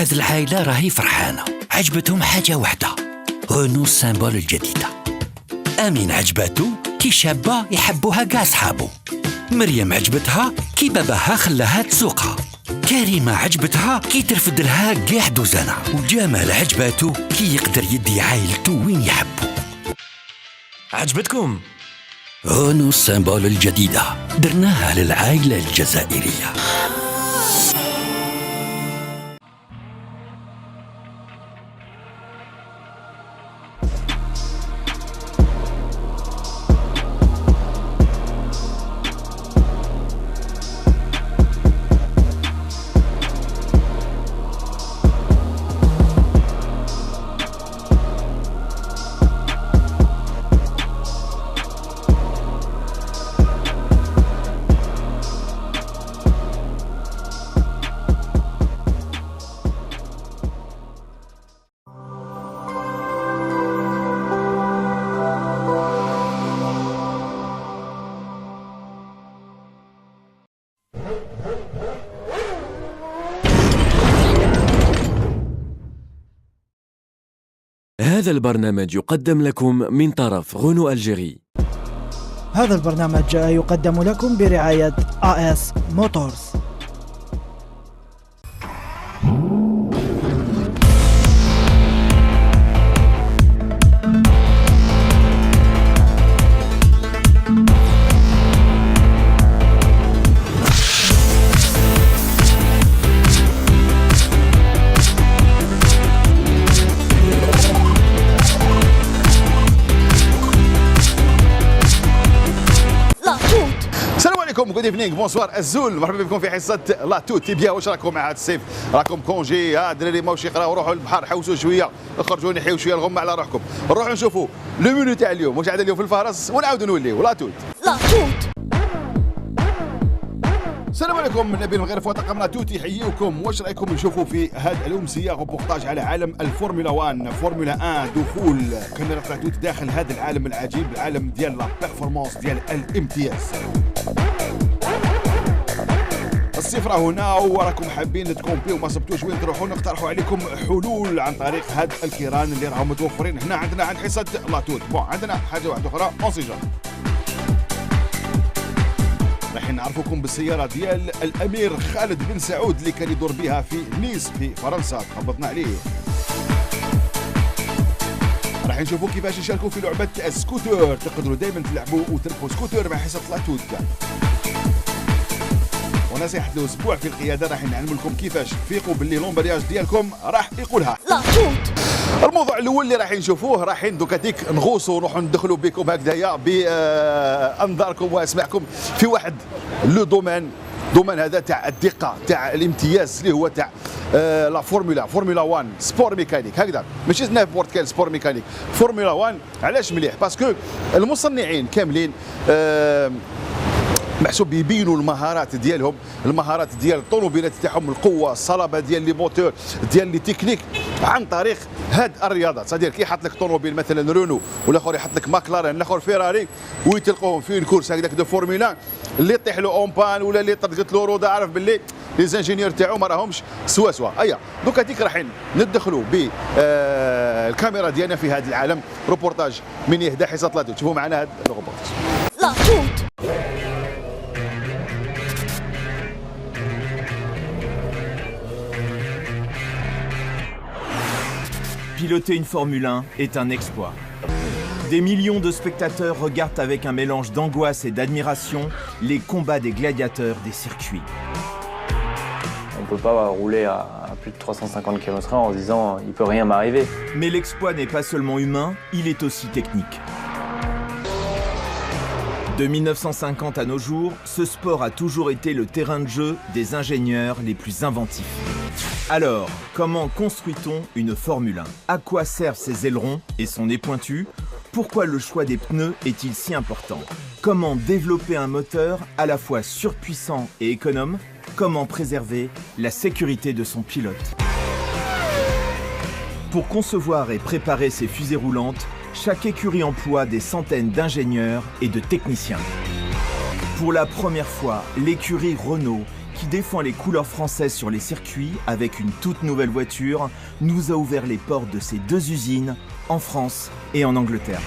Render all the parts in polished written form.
هذه العائلة راهي فرحانة، عجبتهم حاجة واحدة، رونو السيمبول الجديدة. أمين عجبته كي شابة يحبوها كاع صحابو، مريم عجبتها كي باباها خلاها تسوقها، كريمة عجبتها كي ترفد لها كاع دوزانها، وجمال عجبته كي يقدر يدي عائلته وين يحبو. عجبتكم؟ رونو السيمبول الجديدة درناها للعائلة الجزائرية. هذا البرنامج يقدم لكم من طرف رونو ألجيري. هذا البرنامج يقدم لكم برعاية AS موتورز. جود ايفنينغ بونسوار الزول، مرحبا بكم في حصه لا توت. بيان واش راكم مع هذا الصيف؟ راكم كونجي، الدراري ماوش يقراو، روحوا للبحر، حوسوا شويه، خرجوا نحيوا شويه الغمه على روحكم. نروحوا نشوفوا لو مينو تاع اليوم واش عاد اليوم في الفهرس، ونعاودوا نوليو لا توت. لا توت. السلام عليكم، نبيل من غير فوات رقم لا توت يحييكم. واش رايكم نشوفوا في هذه الامسيه روبورتاج على عالم الفورمولا 1 فورمولا 1، دخول كاميرا لا توت داخل هذا العالم العجيب، العالم ديال لا بيرفورمانس، ديال الامتياز. الصفرة هنا، وراكم حابين تكومبيو وما صبتوش وين تروحوا، نقترحوا عليكم حلول عن طريق هاد الكيران اللي راهم متوفرين هنا عندنا عند حصة لا توت. عندنا حاجة واحدة أخرى أونسيجان، راح نعرفوكم بالسيارة ديال الأمير خالد بن سعود اللي كان يدور بها في نيس في فرنسا، تخبطنا عليه. راح نشوفوا كيفاش يشاركوا في لعبة السكوتر، تقدروا دائما تلعبوا وتربحوا سكوتر مع حصة لا توت. ونصيحة الأسبوع في القيادة راح نعلم لكم كيفاش تفيقوا باللي لومبرياج ديالكم راح يقولها لا توت. الموضوع الأول اللي راح نشوفوه، راح دوكاتيك نغوصوا ونروحوا ندخلوا بكم هكذايا بأنظاركم وأسماعكم في واحد لو دومين هذا تاع الدقة، تاع الامتياز، اللي هو تاع لا فورمولا 1 سبور ميكانيك. هكذا ماشي نابورت كال سبور ميكانيك، فورمولا 1. علاش مليح؟ باسكو المصنعين كاملين محسوب يبينوا المهارات ديالهم، المهارات ديال الطوموبيلات تاعهم، القوه، الصلابه ديال لي موتور، ديال لي تكنيك، عن طريق هاد الرياضات. صدير كي يحط لك طوموبيل مثلا رونو، والاخر يحط لك ماكلارين، الاخر فيراري، ويتلقوهم في كورس هكذاك دو فورمولا، اللي يطيح له اونبان ولا اللي طرقت له رودا، عارف باللي لي زانجينيور تاعو ما راهمش سوا. ايا دوك هذيك راح ندخلوا ب الكاميرا ديالنا في هذا العالم. روبورتاج من يهدى حصه لا توت. شوفوا معنا هذا الروبورتاج. لا توت. Piloter une Formule 1 est un exploit. Des millions de spectateurs regardent avec un mélange d'angoisse et d'admiration les combats des gladiateurs des circuits. On ne peut pas rouler à plus de 350 km/h en se disant « il peut rien m'arriver ». Mais l'exploit n'est pas seulement humain, il est aussi technique. De 1950 à nos jours, ce sport a toujours été le terrain de jeu des ingénieurs les plus inventifs. Alors, comment construit-on une Formule 1? À quoi servent ses ailerons et son nez pointu? Pourquoi le choix des pneus est-il si important? Comment développer un moteur à la fois surpuissant et économe? Comment préserver la sécurité de son pilote? Pour concevoir et préparer ces fusées roulantes, chaque écurie emploie des centaines d'ingénieurs et de techniciens. Pour la première fois, l'écurie Renault qui défend les couleurs françaises sur les circuits avec une toute nouvelle voiture, nous a ouvert les portes de ses 2 usines, en France et en Angleterre.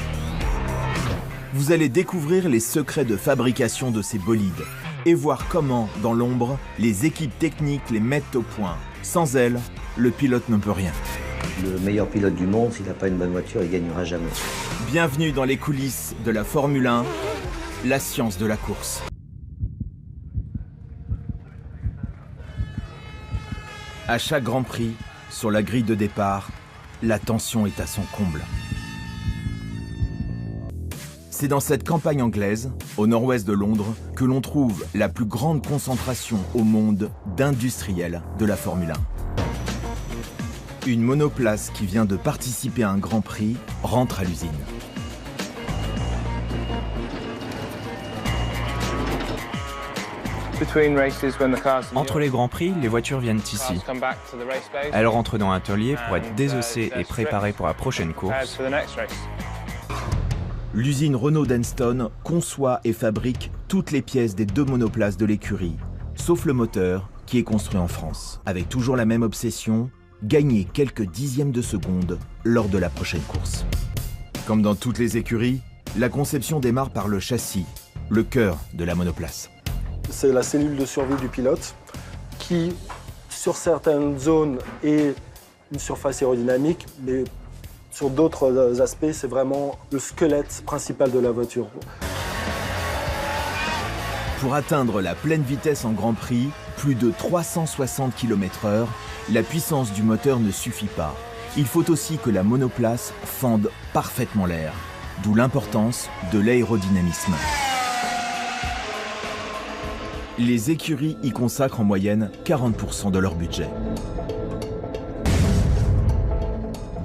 Vous allez découvrir les secrets de fabrication de ces bolides et voir comment, dans l'ombre, les équipes techniques les mettent au point. Sans elles, le pilote ne peut rien. Le meilleur pilote du monde, s'il n'a pas une bonne voiture, il gagnera jamais. Bienvenue dans les coulisses de la Formule 1, la science de la course. À chaque Grand Prix, sur la grille de départ, la tension est à son comble. C'est dans cette campagne anglaise, au nord-ouest de Londres, que l'on trouve la plus grande concentration au monde d'industriels de la Formule 1. Une monoplace qui vient de participer à un Grand Prix rentre à l'usine. Entre les Grands Prix, les voitures viennent ici. Elles rentrent dans l'atelier pour être désossées et préparées pour la prochaine course. L'usine Renault d'Enston conçoit et fabrique toutes les pièces des 2 monoplaces de l'écurie, sauf le moteur qui est construit en France, avec toujours la même obsession, gagner quelques dixièmes de seconde lors de la prochaine course. Comme dans toutes les écuries, la conception démarre par le châssis, le cœur de la monoplace. C'est la cellule de survie du pilote qui, sur certaines zones, est une surface aérodynamique, mais sur d'autres aspects, c'est vraiment le squelette principal de la voiture. Pour atteindre la pleine vitesse en Grand Prix, plus de 360 km/h, la puissance du moteur ne suffit pas. Il faut aussi que la monoplace fende parfaitement l'air, d'où l'importance de l'aérodynamisme. Les écuries y consacrent en moyenne 40% de leur budget.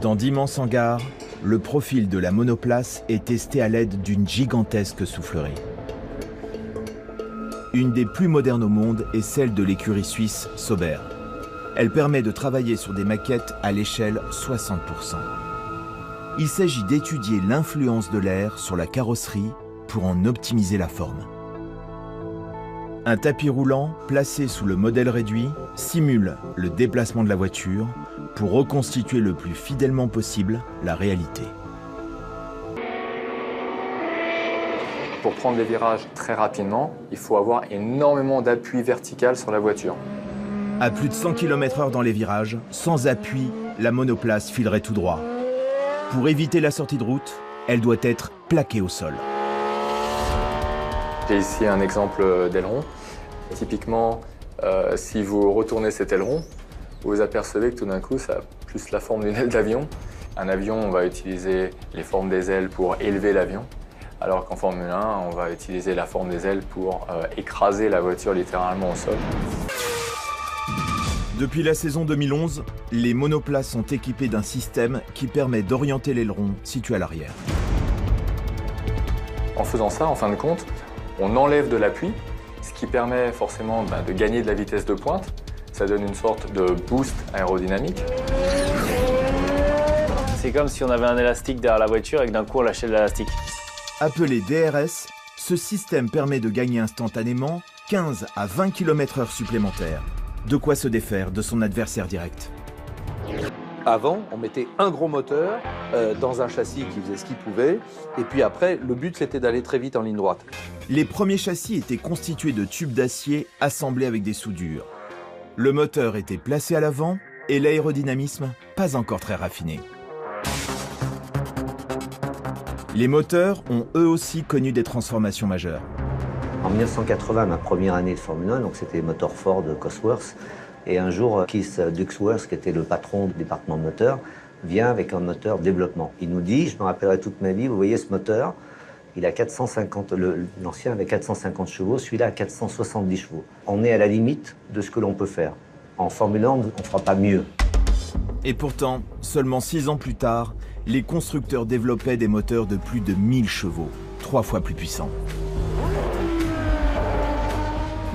Dans d'immenses hangars, le profil de la monoplace est testé à l'aide d'une gigantesque soufflerie. Une des plus modernes au monde est celle de l'écurie suisse Sauber. Elle permet de travailler sur des maquettes à l'échelle 60%. Il s'agit d'étudier l'influence de l'air sur la carrosserie pour en optimiser la forme. Un tapis roulant placé sous le modèle réduit simule le déplacement de la voiture pour reconstituer le plus fidèlement possible la réalité. Pour prendre les virages très rapidement, il faut avoir énormément d'appui vertical sur la voiture. À plus de 100 km/h dans les virages, sans appui, la monoplace filerait tout droit. Pour éviter la sortie de route, elle doit être plaquée au sol. J'ai ici un exemple d'aileron. Typiquement, si vous retournez cet aileron, vous apercevez que tout d'un coup, ça a plus la forme d'une aile d'avion. Un avion, on va utiliser les formes des ailes pour élever l'avion, alors qu'en Formule 1, on va utiliser la forme des ailes pour écraser la voiture littéralement au sol. Depuis la saison 2011, les monoplaces sont équipées d'un système qui permet d'orienter l'aileron situé à l'arrière. En faisant ça, en fin de compte, on enlève de l'appui, ce qui permet forcément de gagner de la vitesse de pointe. Ça donne une sorte de boost aérodynamique. C'est comme si on avait un élastique derrière la voiture et que d'un coup on lâchait l'élastique. Appelé DRS, ce système permet de gagner instantanément 15 à 20 km/h supplémentaires. De quoi se défaire de son adversaire direct. Avant, on mettait un gros moteur dans un châssis qui faisait ce qu'il pouvait, et puis après, le but c'était d'aller très vite en ligne droite. Les premiers châssis étaient constitués de tubes d'acier assemblés avec des soudures. Le moteur était placé à l'avant et l'aérodynamisme pas encore très raffiné. Les moteurs ont eux aussi connu des transformations majeures. En 1980, ma première année de Formule 1, donc c'était les moteurs Ford Cosworth. Et un jour, Keith Duxworth, qui était le patron du département de moteur, vient avec un moteur développement. Il nous dit, je me rappellerai toute ma vie, vous voyez ce moteur, il a 450, l'ancien avait 450 chevaux, celui-là a 470 chevaux. On est à la limite de ce que l'on peut faire. En Formule 1, on ne fera pas mieux. Et pourtant, seulement 6 ans plus tard, les constructeurs développaient des moteurs de plus de 1000 chevaux, 3 fois plus puissants.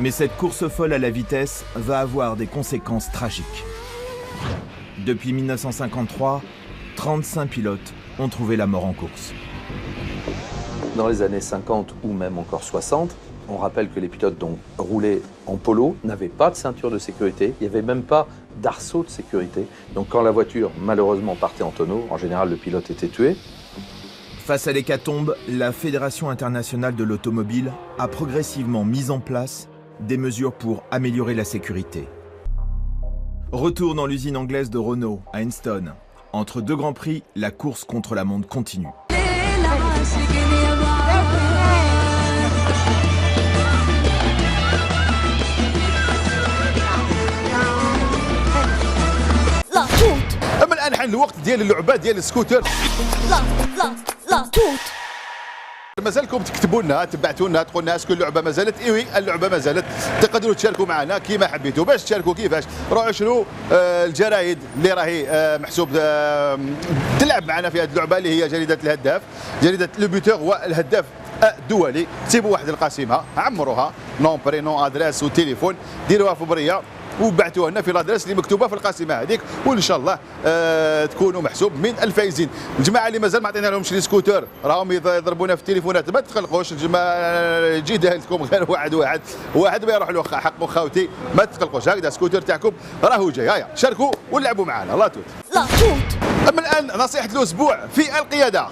Mais cette course folle à la vitesse va avoir des conséquences tragiques. Depuis 1953, 35 pilotes ont trouvé la mort en course. Dans les années 50 ou même encore 60, On rappelle que les pilotes donc roulaient en polo, n'avaient pas de ceinture de sécurité, il n'y avait même pas d'arceau de sécurité. Donc quand la voiture malheureusement partait en tonneau, en général le pilote était tué. Face à l'hécatombe, la Fédération internationale de l'automobile a progressivement mis en place des mesures pour améliorer la sécurité. Retour dans l'usine anglaise de Renault, à Henston. Entre deux grands prix, la course contre la montre continue. لا توت اما الان حان الوقت ديال اللعبه ديال السكوتر. لا توت مازالكم تكتبوا لنا تبعتوا لنا تقول لنا اسكو اللعبه ما زالت ايوي اللعبه ما زالت تقدروا تشاركوا معنا كيما حبيتوا. باش تشاركوا كيفاش روحوا شنو الجرايد اللي راهي محسوب تلعب معنا في هذه اللعبه اللي هي جريده الهداف جريده لو بوتور والهداف الدولي. سيبوا واحد القسيمه عمروها نون برينون ادريس وتليفون ديروها في بريه وبعتوها لنا في الادريس اللي مكتوبه في القسيمه هذيك وان شاء الله تكونوا محسوب من الفائزين. الجماعه اللي مازال ما عطينا لهمش لي سكوتر راهم يضربونا في التليفونات ما تقلقوش. الجماعه جي لكم غير واحد ما يروح له حق خاوتي ما تقلقوش. هكذا سكوتر تاعكم راهو جاي. هيا شاركوا ولعبوا معنا. لا توت اما الان نصيحه الاسبوع في القياده.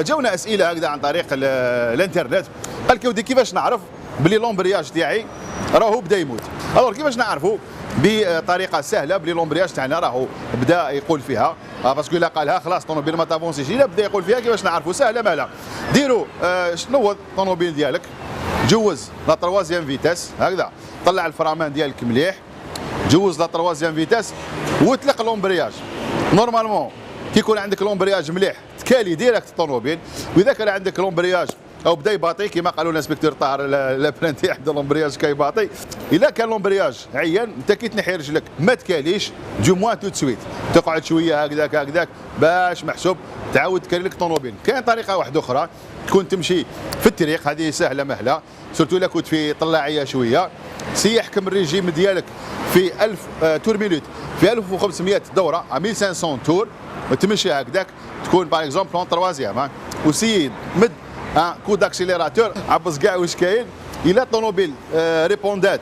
جاونا اسئله هكذا عن طريق الانترنت. قال لك ودي كيفاش نعرف بلي لومبرياج تاعي راهو بدا يموت. الوغ كيفاش نعرفوا بطريقه سهله بلي لومبرياج تاعنا راهو بدا يقول فيها باسكو الا قالها خلاص الطوموبيل ما تافونسيش. الا بدا يقول فيها كيفاش نعرفوا؟ سهله مالا ديروا شنو الطوموبيل ديالك جوز لا تروازيام فيتاس هكذا طلع الفرامان ديالك مليح جوز لا تروازيام فيتاس وطلق لومبرياج. نورمالمون كي يكون عندك لومبرياج مليح تكالي ديريكت الطوموبيل. واذا كان عندك لومبرياج او بدا يباطي كما قالوا الانسبكتور طاهر لابلان تاع لومبرياج كيباطي. الا كان لومبرياج عيان انت كي تنحي رجلك ما تكاليش دو موان تو سويت تقعد شويه هكذاك باش محسوب تعاود تكالي لك الطوموبيل. كاين طريقه واحده اخرى تكون تمشي في الطريق هذه سهله مهله سورتو الا كنت في طلاعيه شويه سيحكم الريجيم ديالك في 1000 تور مينوت في 1500 دوره 1500 تور وتمشي هكذاك تكون باغ اكزومبل اون تروازيام وسيد مد كود اكسيليراتور عبص كاع واش كاين. الا طوموبيل ريبوندات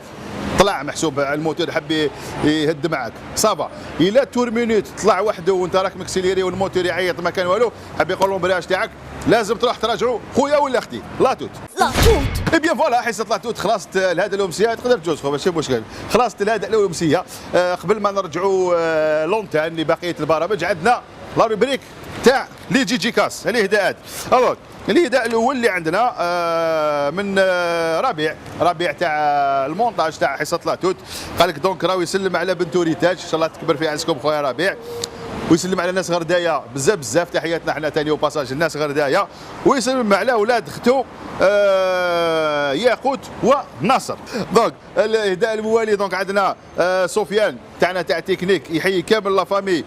طلع محسوب الموتور حب يهد معك صافا. الا تور مينوت طلع وحده وانت راك مكسيليري والموتور يعيط ما كان والو حب يقول لومبرياج تاعك لازم تروح تراجعوا خويا ولا اختي. لا توت اي بيان فوالا حصه لا توت خلاص لهذا الامسيه تقدر تجوز خو ماشي مشكل. خلاص لهذا الامسيه قبل ما نرجعوا لونتان لبقيه البرامج عندنا لا روبريك تاع لي جي كاس الإهداءات. الوغ الإهداء الأول اللي عندنا من ربيع تاع المونتاج تاع حصة لا توت. قال لك دونك راهو يسلم على بنتو ريتاج ان شاء الله تكبر في عزكم خويا ربيع ويسلم على ناس غردايه بزاف تحياتنا حنا ثاني وباساج الناس غردايه ويسلم على اولاد اختو ياقوت وناصر. دونك الاهداء الموالي دونك عندنا سفيان تاعنا تاع تكنيك يحيي كامل لا فامي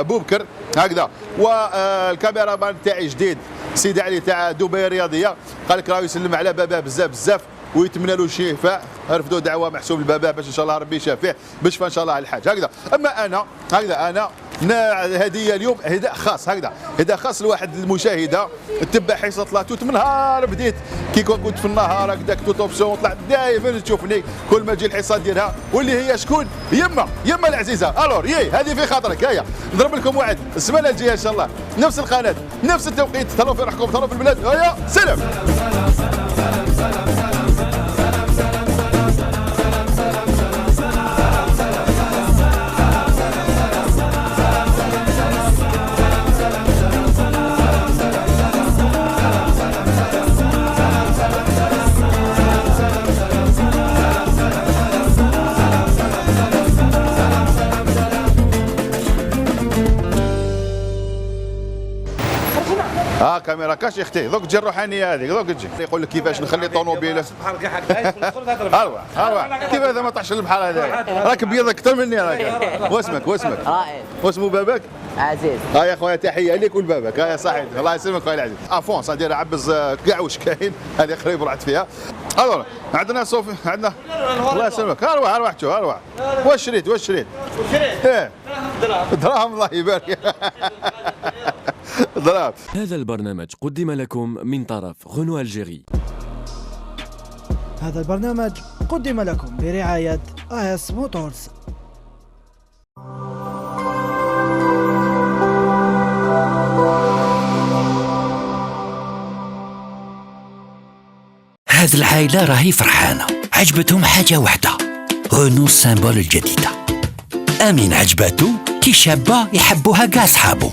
بوبكر هكذا والكاميرا مان تاعي جديد سيدي علي تاع دبي الرياضيه قال لك راهو يسلم على بابا بزاف ويتمنى له الشفاء. رفدوا دعوه محسوب البابا باش ان شاء الله ربي يشافيه بشفى ان شاء الله الحاج هكذا. اما انا هديه اليوم هداء خاص هكذا هداء خاص لواحد المشاهده تتبع حصه لا توت من نهار بديت كي كنت في النهار هكذاك توت اوبسيون طلعت دائما تشوفني كل ما تجي الحصه ديالها واللي هي شكون يما العزيزه. الور هذه في خاطرك. هيا نضرب لكم وعد السمانه الجايه ان شاء الله نفس القناه نفس التوقيت تهلاو في روحكم تهلاو في البلاد. هيا سلام. كاميرا كاش اختي دوك تجي الروحانيه هذيك دوك تجي يقول لك كيفاش نخلي طوموبيل اروح كيف هذا ما طاحش البحر هذا راك بيض اكثر مني راك. واسمك واسمو باباك عزيز. يا خويا تحيه ليك ولباباك. يا صحيح الله يسلمك خويا العزيز. افونس ندير عبز كاع واش كاين هذه قريب رحت فيها. الو عندنا صوفي عندنا الله يسلمك. اروح شوف واش شريت ايه دراهم الله يبارك. ضرب. هذا البرنامج قدم لكم من طرف غنو الجيري. هذا البرنامج قدم لكم برعاية AS موتورز. هذه العائلة راهي فرحانة، عجبتهم حاجة واحدة، رونو سامبول الجديدة. أمين عجباتو كي شابة يحبوها كاع صحابو.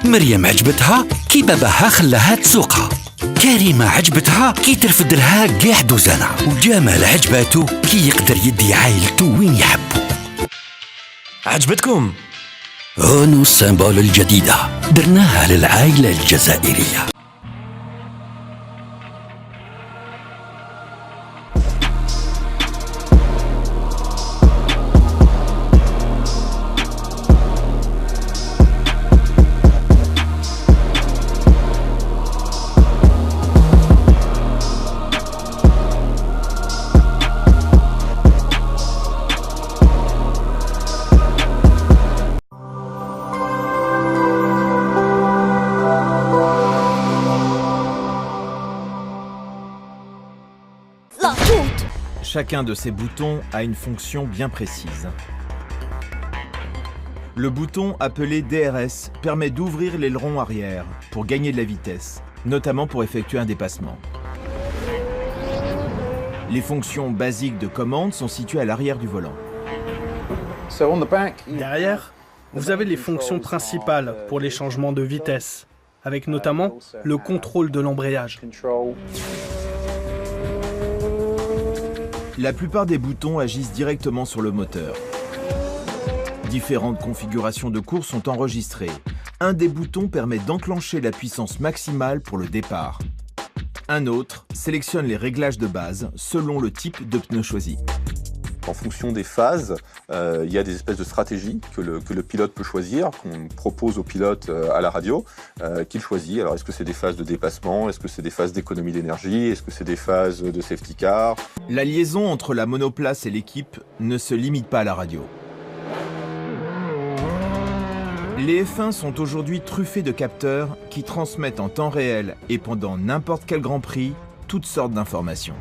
مريم عجبتها كي باباها خلاها تسوقها. كريمة عجبتها كي ترفد لها كاع دوزانة. وجمال عجباتو كي يقدر يدي عائلته وين يحبو. عجبتكم؟ رونو سامبول الجديدة درناها للعائلة الجزائرية. Chacun de ces boutons a une fonction bien précise. Le bouton appelé DRS permet d'ouvrir l'aileron arrière pour gagner de la vitesse, notamment pour effectuer un dépassement. Les fonctions basiques de commande sont situées à l'arrière du volant. Derrière, vous avez les fonctions principales pour les changements de vitesse, avec notamment le contrôle de l'embrayage. La plupart des boutons agissent directement sur le moteur. Différentes configurations de course sont enregistrées. Un des boutons permet d'enclencher la puissance maximale pour le départ. Un autre sélectionne les réglages de base selon le type de pneu choisi. En fonction des phases, il y a des espèces de stratégies que le pilote peut choisir, qu'on propose au pilote à la radio, qu'il choisit. Alors est-ce que c'est des phases de dépassement? Est-ce que c'est des phases d'économie d'énergie? Est-ce que c'est des phases de safety car? La liaison entre la monoplace et l'équipe ne se limite pas à la radio. Les F1 sont aujourd'hui truffés de capteurs qui transmettent en temps réel et pendant n'importe quel Grand Prix toutes sortes d'informations.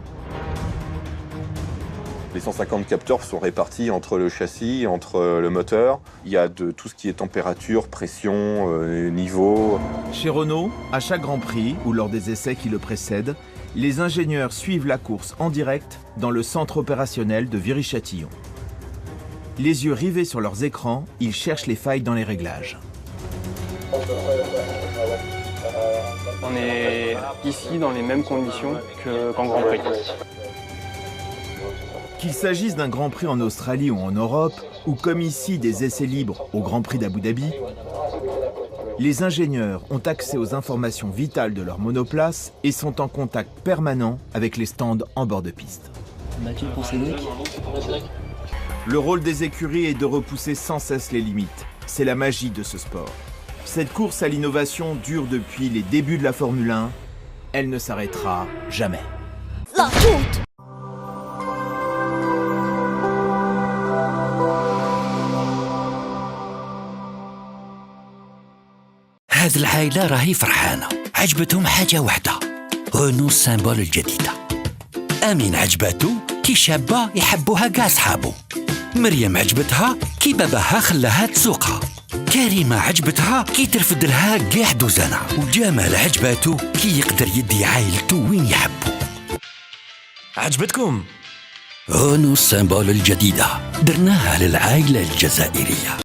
Les 150 capteurs sont répartis entre le châssis, entre le moteur. Il y a de tout ce qui est température, pression, niveau. Chez Renault, à chaque Grand Prix ou lors des essais qui le précèdent, les ingénieurs suivent la course en direct dans le centre opérationnel de Viry-Châtillon. Les yeux rivés sur leurs écrans, ils cherchent les failles dans les réglages. On est ici dans les mêmes conditions qu'en Grand Prix. Qu'il s'agisse d'un Grand Prix en Australie ou en Europe, ou comme ici des essais libres au Grand Prix d'Abu Dhabi, les ingénieurs ont accès aux informations vitales de leur monoplace et sont en contact permanent avec les stands en bord de piste. Le rôle des écuries est de repousser sans cesse les limites. C'est la magie de ce sport. Cette course à l'innovation dure depuis les débuts de la Formule 1. Elle ne s'arrêtera jamais. La route. هذه العائلة راهي فرحانة، عجبتهم حاجة واحدة، رونو سامبول الجديدة. أمين عجباتو كي شابة يحبوها كاع صحابو. مريم عجبتها كي باباها خلاها تسوقها. كريمة عجبتها كي ترفد لها كاع دوزانة. وجمال عجباتو كي يقدر يدي عائلته وين يحبو. عجبتكم؟ رونو سامبول الجديدة درناها للعائلة الجزائرية.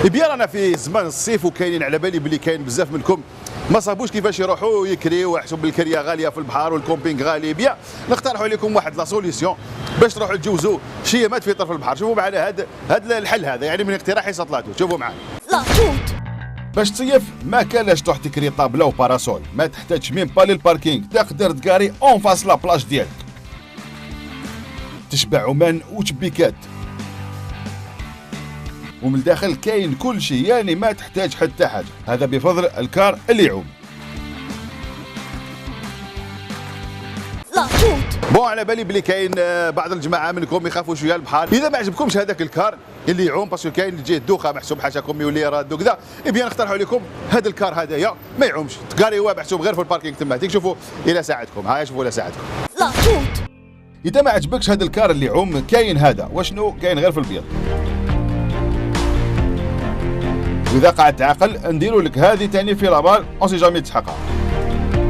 بيان رانا في زمان الصيف وكاينين على بالي بلي كاين بزاف منكم ما صابوش كيفاش يروحوا يكريو ويحسوا بالكريه غاليه في البحر والكومبينغ غالي. بيان نقترحوا عليكم واحد لا سوليسيون باش تروحوا تجوزوا شيمات في طرف البحر. شوفوا معنا هذا الحل هذا يعني من اقتراحي سطلاتو. شوفوا معنا باش تصيف ما كانش تروح تكري طابله وباراسول، ما تحتاجش ميم با للباركينغ، تقدر تكاري اون فاس لا بلاج ديالك، تشبع عمان وتبيكات، ومن الداخل كاين كل شيء يعني ما تحتاج حتى حاجه. هذا بفضل الكار اللي يعوم. بون على بالي بلي كاين بعض الجماعه منكم يخافوا شويه البحر. اذا ما عجبكمش هذاك الكار اللي يعوم باسكو كاين اللي تجيه الدوخه محسوب حاشاكم يولي راد وكذا، بيان نقترحوا لكم هذا الكار هذايا ما يعومش، تكاريوه محسوب غير في الباركينغ تما. هذيك شوفوا الى ساعدكم. هاي شوفوا الى ساعدكم. اذا ما عجبكش هذا الكار اللي يعوم كاين هذا وشنو كاين غير في البيض. واذا قعدت تعقل نديروا لك هذه ثاني في لابال اون سي جامي تحققها.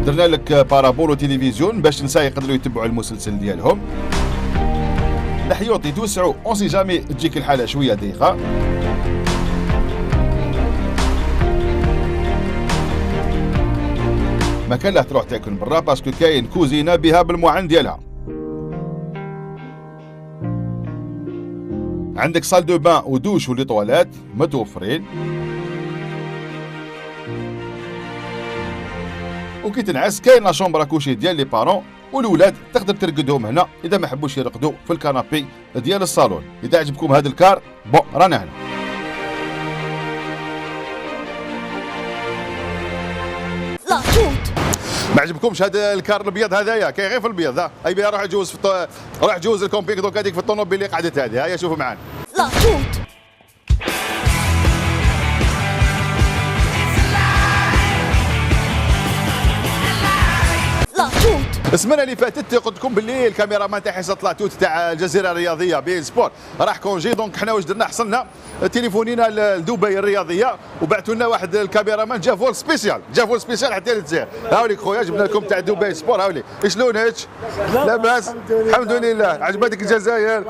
درنا لك بارابول وتلفزيون باش النساء يقدروا يتبعوا المسلسل ديالهم. الحيوط يتوسعوا اون سي جامي تجيك الحاله شويه ضيقه. ما كان له تروح تاكل برا باسكو كاين كوزينه بها بالمعن ديالها. عندك صال دو بان ودوش ولي طوالات متوفرين. وكي تنعس كاين لا شومبر كوشي ديال لي بارون والولاد تقدر ترقدهم هنا اذا ما حبوش يرقدوا في الكنابي ديال الصالون. اذا عجبكم هذا الكار بون رانا هنا. ما عجبكمش هذا الكار الابيض هذايا كاين غير في البيض. ها اي بها روح جوز روح جوز الكومبينغ دوك هذيك في الطوموبيل اللي قعدت هذه. هيا شوفوا معنا. السمانه اللي فاتت قلت لكم باللي الكاميرا مان تاع حصه لاطوت تاع الجزيره الرياضيه بين سبور راح كونجي. دونك حنا واش درنا حصلنا تليفونينا لدبي الرياضيه وبعثوا لنا واحد الكاميرا مان جا فول سبيسيال حتى للجزائر. هاوليك خويا جبنا لكم تاع دبي سبور. هاولي شلون هيك؟ لاباس الحمد لله. عجبتك الجزائر؟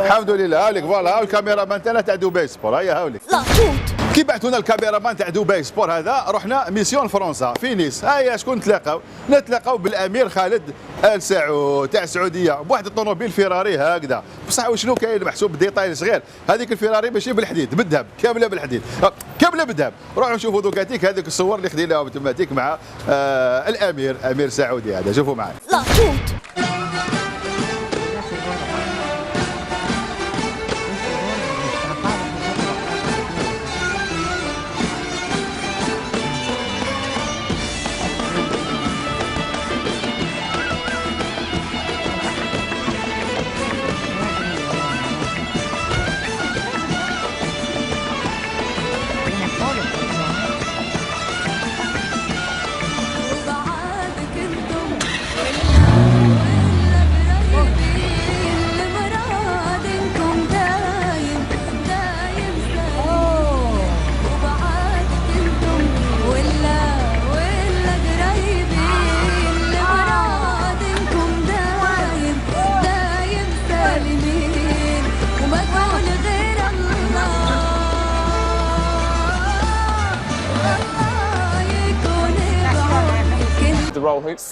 الحمد لله. هاوليك فوالا هاو الكاميرا مان تاعنا تاع دبي سبور. هيا هاوليك كي بعثونا الكاميرا مان تاع دبي سبور هذا رحنا ميسيون فرنسا في نيس. هيا شكون نتلاقاو بالامير خالد ال سعود تاع السعوديه بواحد الطوموبيل فيراري هكذا. بصح وشنو كاين محسوب ديتاي صغير. هذيك الفيراري ماشي بالحديد بالذهب كامله بالحديد كامله بالذهب. روحوا نشوفوا دوكاتيك هذيك الصور اللي خديناهم تماتيك مع الامير امير سعودي هذا. شوفوا معايا.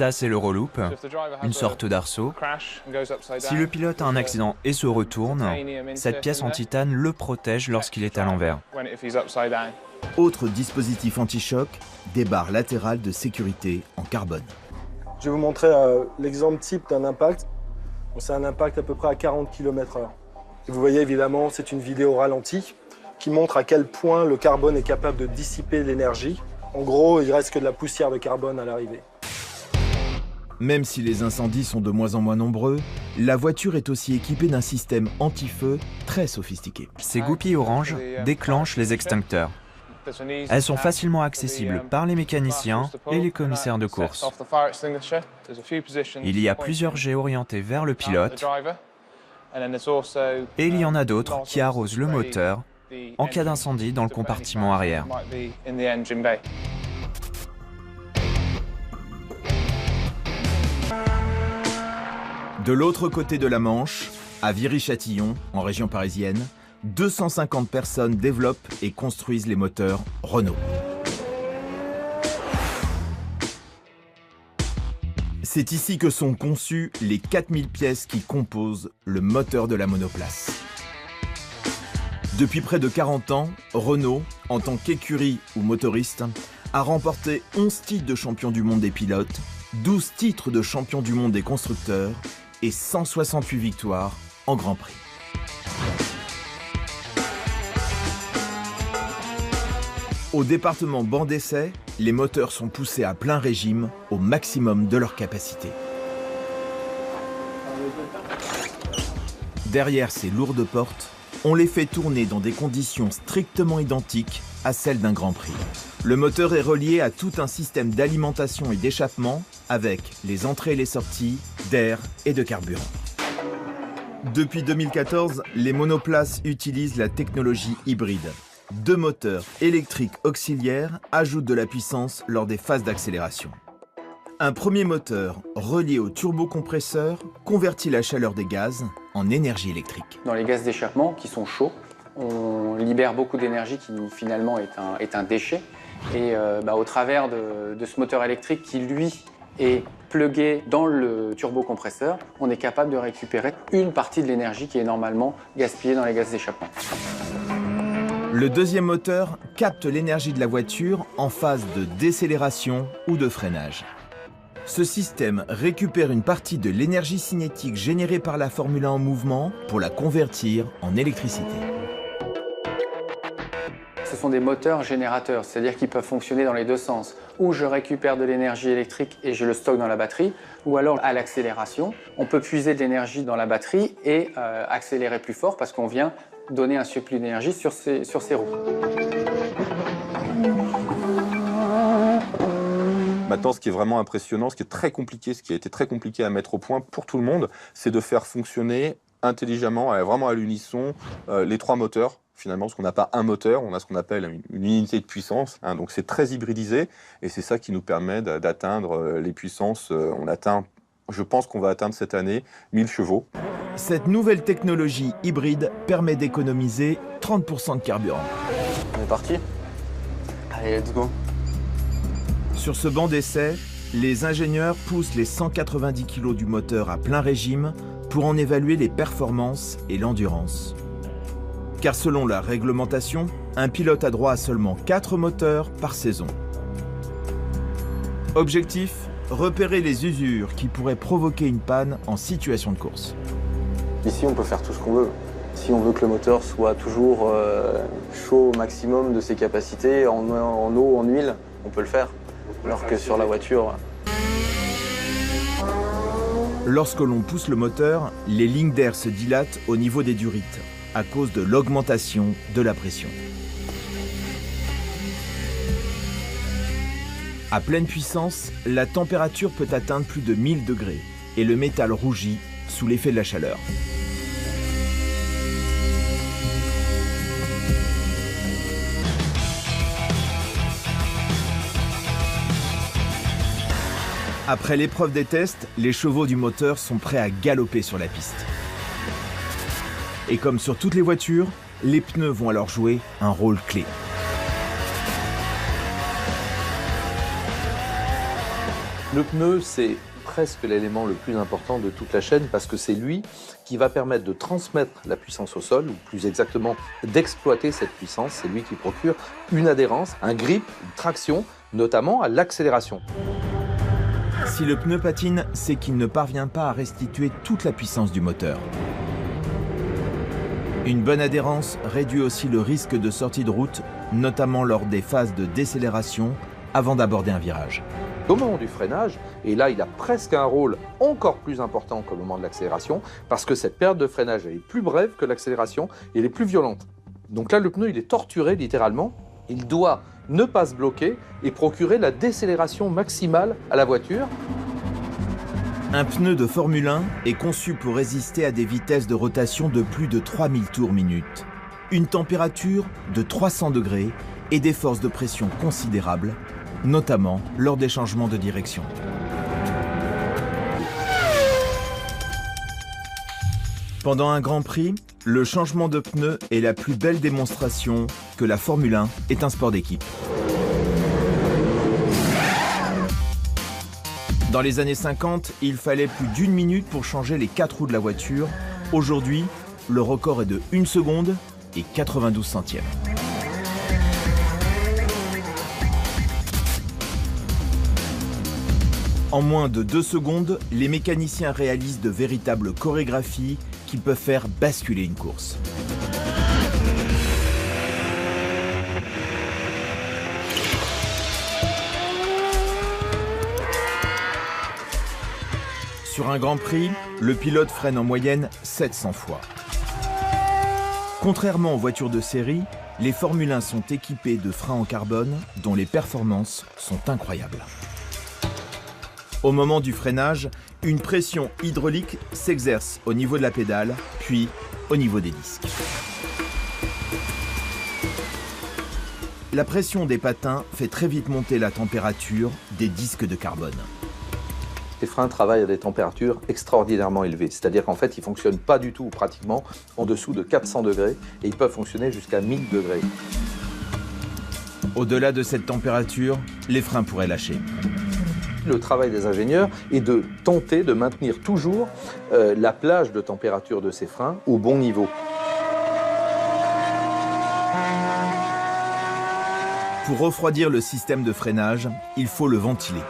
Ça, c'est le roll-loop, une sorte d'arceau. Si le pilote a un accident et se retourne, cette pièce en titane le protège lorsqu'il est à l'envers. Autre dispositif anti-choc, des barres latérales de sécurité en carbone. Je vais vous montrer l'exemple type d'un impact. C'est un impact à peu près à 40 km/h. Vous voyez évidemment, c'est une vidéo ralentie qui montre à quel point le carbone est capable de dissiper l'énergie. En gros, il reste que de la poussière de carbone à l'arrivée. Même si les incendies sont de moins en moins nombreux, la voiture est aussi équipée d'un système anti-feu très sophistiqué. Ces goupilles oranges déclenchent les extincteurs. Elles sont facilement accessibles par les mécaniciens et les commissaires de course. Il y a plusieurs jets orientés vers le pilote et il y en a d'autres qui arrosent le moteur en cas d'incendie dans le compartiment arrière. De l'autre côté de la Manche, à Viry-Châtillon, en région parisienne, 250 personnes développent et construisent les moteurs Renault. C'est ici que sont conçues les 4000 pièces qui composent le moteur de la monoplace. Depuis près de 40 ans, Renault, en tant qu'écurie ou motoriste, a remporté 11 titres de champion du monde des pilotes, 12 titres de champion du monde des constructeurs et 168 victoires en Grand Prix. Au département banc d'essai, les moteurs sont poussés à plein régime au maximum de leur capacité. Derrière ces lourdes portes, on les fait tourner dans des conditions strictement identiques à celles d'un Grand Prix. Le moteur est relié à tout un système d'alimentation et d'échappement avec les entrées et les sorties d'air et de carburant. Depuis 2014, les monoplaces utilisent la technologie hybride. 2 moteurs électriques auxiliaires ajoutent de la puissance lors des phases d'accélération. Un premier moteur relié au turbocompresseur convertit la chaleur des gaz en énergie électrique. Dans les gaz d'échappement qui sont chauds, on libère beaucoup d'énergie qui finalement est un déchet. Et au travers de ce moteur électrique qui lui est plugué dans le turbocompresseur, on est capable de récupérer une partie de l'énergie qui est normalement gaspillée dans les gaz d'échappement. Le deuxième moteur capte l'énergie de la voiture en phase de décélération ou de freinage. Ce système récupère une partie de l'énergie cinétique générée par la Formule 1 en mouvement pour la convertir en électricité. Ce sont des moteurs générateurs, c'est-à-dire qu'ils peuvent fonctionner dans les deux sens. Ou je récupère de l'énergie électrique et je le stocke dans la batterie, ou alors à l'accélération, on peut puiser de l'énergie dans la batterie et accélérer plus fort parce qu'on vient donner un surplus d'énergie sur ces roues. Maintenant, ce qui est vraiment impressionnant, ce qui est très compliqué, ce qui a été très compliqué à mettre au point pour tout le monde, c'est de faire fonctionner intelligemment, vraiment à l'unisson, les 3 moteurs. Finalement, parce qu'on n'a pas un moteur, on a ce qu'on appelle une unité de puissance. Donc c'est très hybridisé et c'est ça qui nous permet d'atteindre les puissances. On atteint, je pense qu'on va atteindre cette année 1000 chevaux. Cette nouvelle technologie hybride permet d'économiser 30% de carburant. On est parti? Allez, let's go. Sur ce banc d'essai, les ingénieurs poussent les 190 kg du moteur à plein régime pour en évaluer les performances et l'endurance. Car selon la réglementation, un pilote a droit à seulement 4 moteurs par saison. Objectif, repérer les usures qui pourraient provoquer une panne en situation de course. Ici, on peut faire tout ce qu'on veut. Si on veut que le moteur soit toujours chaud au maximum de ses capacités, en eau, en huile, on peut le faire. Alors que sur la voiture... Lorsque l'on pousse le moteur, les lignes d'air se dilatent au niveau des durites, à cause de l'augmentation de la pression. À pleine puissance, la température peut atteindre plus de 1000 degrés et le métal rougit sous l'effet de la chaleur. Après l'épreuve des tests, les chevaux du moteur sont prêts à galoper sur la piste. Et comme sur toutes les voitures, les pneus vont alors jouer un rôle clé. Le pneu, c'est presque l'élément le plus important de toute la chaîne parce que c'est lui qui va permettre de transmettre la puissance au sol, ou plus exactement d'exploiter cette puissance. C'est lui qui procure une adhérence, un grip, une traction, notamment à l'accélération. Si le pneu patine, c'est qu'il ne parvient pas à restituer toute la puissance du moteur. Une bonne adhérence réduit aussi le risque de sortie de route, notamment lors des phases de décélération avant d'aborder un virage. Au moment du freinage, et là il a presque un rôle encore plus important qu'au moment de l'accélération, parce que cette période de freinage elle est plus brève que l'accélération et elle est plus violente. Donc là le pneu il est torturé littéralement, il doit ne pas se bloquer et procurer la décélération maximale à la voiture. Un pneu de Formule 1 est conçu pour résister à des vitesses de rotation de plus de 3000 tours minute, une température de 300 degrés et des forces de pression considérables, notamment lors des changements de direction. Pendant un Grand Prix, le changement de pneu est la plus belle démonstration que la Formule 1 est un sport d'équipe. Dans les années 50, il fallait plus d'1 minute pour changer les 4 roues de la voiture. Aujourd'hui, le record est de 1 seconde et 92 centièmes. En moins de 2 secondes, les mécaniciens réalisent de véritables chorégraphies qui peuvent faire basculer une course. Sur un Grand Prix, le pilote freine en moyenne 700 fois. Contrairement aux voitures de série, les Formule 1 sont équipées de freins en carbone dont les performances sont incroyables. Au moment du freinage, une pression hydraulique s'exerce au niveau de la pédale, puis au niveau des disques. La pression des patins fait très vite monter la température des disques de carbone. Les freins travaillent à des températures extraordinairement élevées, c'est-à-dire qu'en fait, ils ne fonctionnent pas du tout, pratiquement, en dessous de 400 degrés, et ils peuvent fonctionner jusqu'à 1000 degrés. Au-delà de cette température, les freins pourraient lâcher. Le travail des ingénieurs est de tenter de maintenir toujours la plage de température de ces freins au bon niveau. Pour refroidir le système de freinage, il faut le ventiler.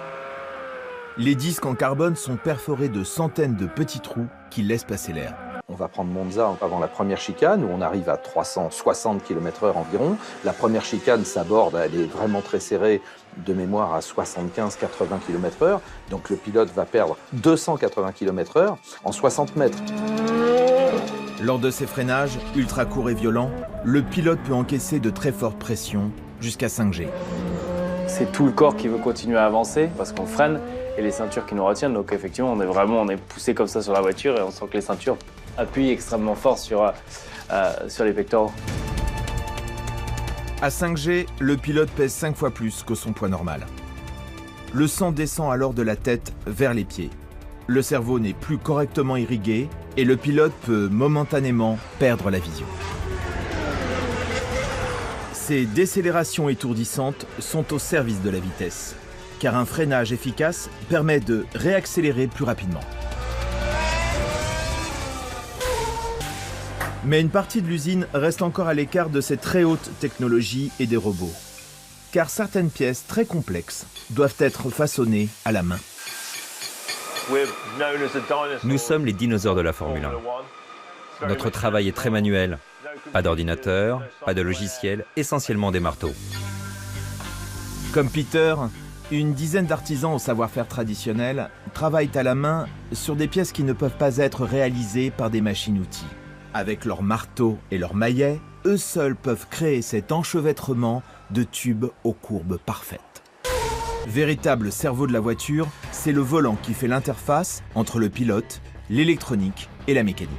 Les disques en carbone sont perforés de centaines de petits trous qui laissent passer l'air. On va prendre Monza avant la première chicane, où on arrive à 360 km/h environ. La première chicane s'aborde, elle est vraiment très serrée, de mémoire à 75-80 km/h. Donc le pilote va perdre 280 km/h en 60 mètres. Lors de ces freinages ultra courts et violents, le pilote peut encaisser de très fortes pressions, jusqu'à 5G. C'est tout le corps qui veut continuer à avancer parce qu'on freine et les ceintures qui nous retiennent. Donc effectivement, on est poussé comme ça sur la voiture et on sent que les ceintures appuient extrêmement fort sur les pectoraux. À 5G, le pilote pèse 5 fois plus que son poids normal. Le sang descend alors de la tête vers les pieds. Le cerveau n'est plus correctement irrigué et le pilote peut momentanément perdre la vision. Ces décélérations étourdissantes sont au service de la vitesse, car un freinage efficace permet de réaccélérer plus rapidement. Mais une partie de l'usine reste encore à l'écart de ces très hautes technologies et des robots, car certaines pièces très complexes doivent être façonnées à la main. Nous sommes les dinosaures de la Formule 1. Notre travail est très manuel. Pas d'ordinateur, pas de logiciel, essentiellement des marteaux. Comme Peter, une dizaine d'artisans au savoir-faire traditionnel travaillent à la main sur des pièces qui ne peuvent pas être réalisées par des machines-outils. Avec leurs marteaux et leurs maillets, eux seuls peuvent créer cet enchevêtrement de tubes aux courbes parfaites. Véritable cerveau de la voiture, c'est le volant qui fait l'interface entre le pilote, l'électronique et la mécanique.